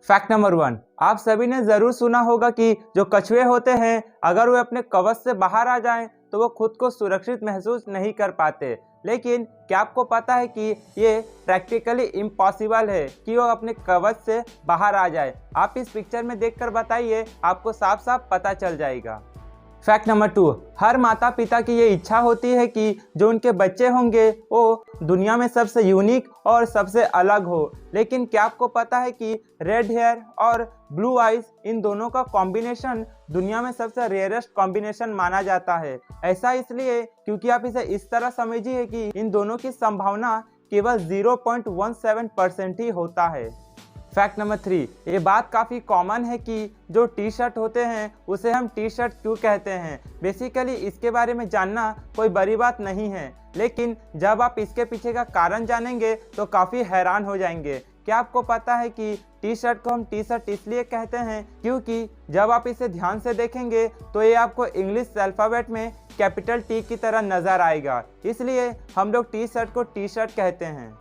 Fact number 1, आप सभी ने ज़रूर सुना होगा कि जो कछुए होते हैं अगर वे अपने कवच से बाहर आ जाएं तो वो खुद को सुरक्षित महसूस नहीं कर पाते। लेकिन क्या आपको पता है कि ये प्रैक्टिकली इम्पॉसिबल है कि वो अपने कवच से बाहर आ जाए। आप इस पिक्चर में देखकर बताइए, आपको साफ साफ पता चल जाएगा। फैक्ट नंबर 2, हर माता पिता की ये इच्छा होती है कि जो उनके बच्चे होंगे वो दुनिया में सबसे यूनिक और सबसे अलग हो। लेकिन क्या आपको पता है कि रेड हेयर और ब्लू आइज इन दोनों का कॉम्बिनेशन दुनिया में सबसे रेयरेस्ट कॉम्बिनेशन माना जाता है। ऐसा इसलिए क्योंकि आप इसे इस तरह समझिए कि इन दोनों की संभावना केवल 0.17% ही होता है। फैक्ट नंबर 3, ये बात काफ़ी कॉमन है कि जो टी शर्ट होते हैं उसे हम टी शर्ट क्यों कहते हैं। बेसिकली इसके बारे में जानना कोई बड़ी बात नहीं है, लेकिन जब आप इसके पीछे का कारण जानेंगे तो काफ़ी हैरान हो जाएंगे। क्या आपको पता है कि टी शर्ट को हम टी शर्ट इसलिए कहते हैं क्योंकि जब आप इसे ध्यान से देखेंगे तो ये आपको इंग्लिश अल्फ़ाबेट में कैपिटल टी की तरह नज़र आएगा, इसलिए हम लोग टी शर्ट को टी शर्ट कहते हैं।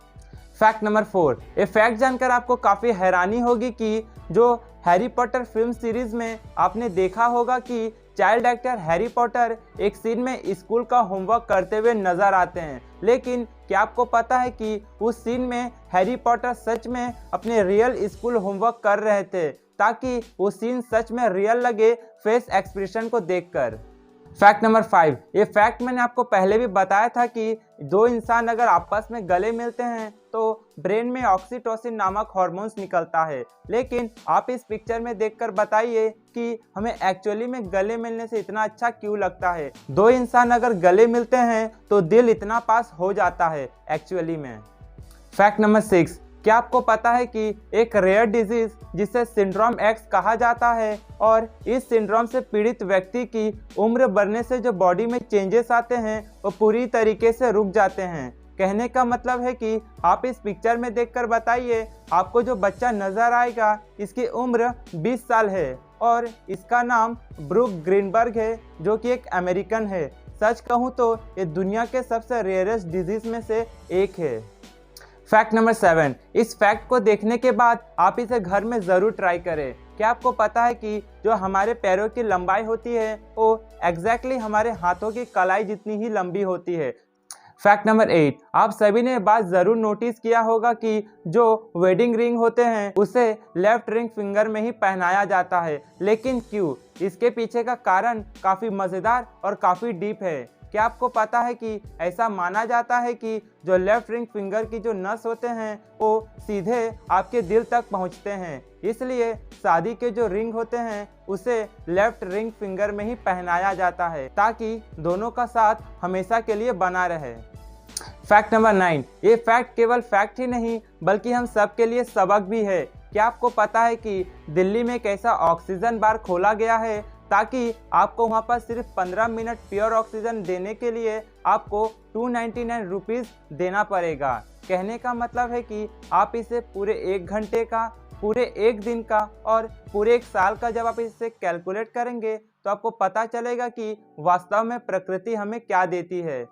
फैक्ट नंबर 4, ये फैक्ट जानकर आपको काफ़ी हैरानी होगी कि जो हैरी पॉटर फिल्म सीरीज में आपने देखा होगा कि चाइल्ड एक्टर हैरी पॉटर एक सीन में स्कूल का होमवर्क करते हुए नजर आते हैं। लेकिन क्या आपको पता है कि उस सीन में हैरी पॉटर सच में अपने रियल स्कूल होमवर्क कर रहे थे, ताकि वो सीन सच में रियल लगे फेस एक्सप्रेशन को देखकर। फैक्ट नंबर 5, ये फैक्ट मैंने आपको पहले भी बताया था कि दो इंसान अगर आपस में गले मिलते हैं तो ब्रेन में ऑक्सीटोसिन नामक हार्मोन्स निकलता है। लेकिन आप इस पिक्चर में देखकर बताइए कि हमें एक्चुअली में गले मिलने से इतना अच्छा क्यों लगता है। दो इंसान अगर गले मिलते हैं तो दिल इतना पास हो जाता है एक्चुअली में। फैक्ट नंबर 6, क्या आपको पता है कि एक रेयर डिजीज जिसे सिंड्रोम एक्स कहा जाता है और इस सिंड्रोम से पीड़ित व्यक्ति की उम्र बढ़ने से जो बॉडी में चेंजेस आते हैं वो पूरी तरीके से रुक जाते हैं। कहने का मतलब है कि आप इस पिक्चर में देखकर बताइए, आपको जो बच्चा नजर आएगा इसकी उम्र 20 साल है और इसका नाम ब्रूक ग्रीनबर्ग है, जो कि एक अमेरिकन है। सच कहूँ तो ये दुनिया के सबसे रेयरेस्ट डिजीज में से एक है। फैक्ट नंबर 7, इस फैक्ट को देखने के बाद आप इसे घर में ज़रूर ट्राई करें। क्या आपको पता है कि जो हमारे पैरों की लंबाई होती है वो एग्जैक्टली हमारे हाथों की कलाई जितनी ही लंबी होती है। फैक्ट नंबर 8, आप सभी ने बात ज़रूर नोटिस किया होगा कि जो वेडिंग रिंग होते हैं उसे लेफ्ट रिंग फिंगर में ही पहनाया जाता है। लेकिन क्यों? इसके पीछे का कारण काफ़ी मज़ेदार और काफ़ी डीप है। क्या आपको पता है कि ऐसा माना जाता है कि जो लेफ्ट रिंग फिंगर की जो नस होते हैं वो सीधे आपके दिल तक पहुंचते हैं, इसलिए शादी के जो रिंग होते हैं उसे लेफ्ट रिंग फिंगर में ही पहनाया जाता है ताकि दोनों का साथ हमेशा के लिए बना रहे। फैक्ट नंबर 9, ये फैक्ट केवल फैक्ट ही नहीं बल्कि हम सब के लिए सबक भी है। क्या आपको पता है कि दिल्ली में एक ऐसा ऑक्सीजन बार खोला गया है ताकि आपको वहाँ पर सिर्फ 15 मिनट प्योर ऑक्सीजन देने के लिए आपको 299 रुपीज़ देना पड़ेगा। कहने का मतलब है कि आप इसे पूरे 1 घंटे का, पूरे 1 दिन का और पूरे 1 साल का जब आप इसे कैलकुलेट करेंगे तो आपको पता चलेगा कि वास्तव में प्रकृति हमें क्या देती है।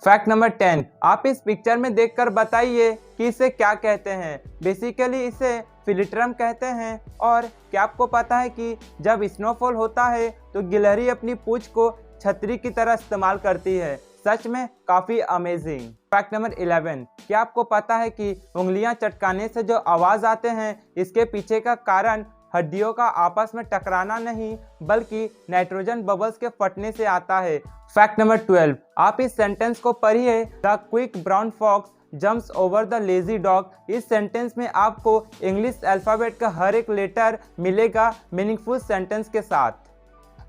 फैक्ट नंबर 10, आप इस पिक्चर में देखकर बताइए कि इसे क्या कहते हैं। बेसिकली इसे फिलिट्रम कहते हैं। और क्या आपको पता है कि जब स्नोफॉल होता है तो गिलहरी अपनी पूंछ को छतरी की तरह इस्तेमाल करती है। सच में काफ़ी अमेजिंग। फैक्ट नंबर 11, क्या आपको पता है कि उंगलियां चटकाने से जो आवाज़ आते हैं इसके पीछे का कारण हड्डियों का आपस में टकराना नहीं बल्कि नाइट्रोजन बबल्स के फटने से आता है। फैक्ट नंबर 12, आप इस सेंटेंस को पढ़िए, the quick brown fox jumps over the lazy dog. इस सेंटेंस में आपको इंग्लिश अल्फ़ाबेट का हर एक लेटर मिलेगा मीनिंगफुल सेंटेंस के साथ।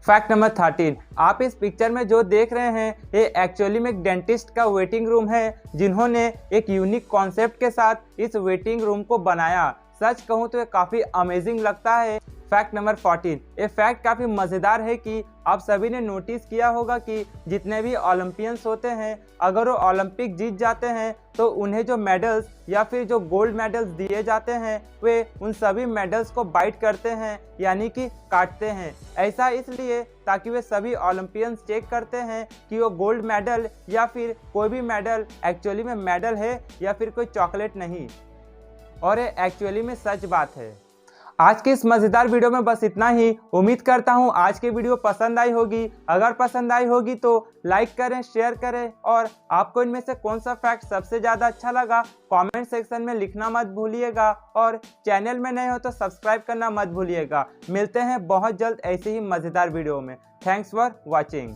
फैक्ट नंबर 13, आप इस पिक्चर में जो देख रहे हैं ये एक्चुअली में एक डेंटिस्ट का वेटिंग रूम है जिन्होंने एक यूनिक कॉन्सेप्ट के साथ इस वेटिंग रूम को बनाया। सच कहूँ तो ये काफ़ी अमेजिंग लगता है। फैक्ट नंबर 14, ये फैक्ट काफ़ी मज़ेदार है कि आप सभी ने नोटिस किया होगा कि जितने भी ओलंपियंस होते हैं अगर वो ओलंपिक जीत जाते हैं तो उन्हें जो मेडल्स या फिर जो गोल्ड मेडल्स दिए जाते हैं वे उन सभी मेडल्स को बाइट करते हैं, यानी कि काटते हैं। ऐसा इसलिए ताकि वे सभी ओलंपियंस चेक करते हैं कि वो गोल्ड मेडल या फिर कोई भी मेडल एक्चुअली में मेडल है या फिर कोई चॉकलेट नहीं। और ये एक्चुअली में सच बात है। आज के इस मजेदार वीडियो में बस इतना ही। उम्मीद करता हूँ आज की वीडियो पसंद आई होगी। अगर पसंद आई होगी तो लाइक करें, शेयर करें और आपको इनमें से कौन सा फैक्ट सबसे ज़्यादा अच्छा लगा कमेंट सेक्शन में लिखना मत भूलिएगा। और चैनल में नए हो तो सब्सक्राइब करना मत भूलिएगा। मिलते हैं बहुत जल्द ऐसे ही मज़ेदार वीडियो में। Thanks for watching.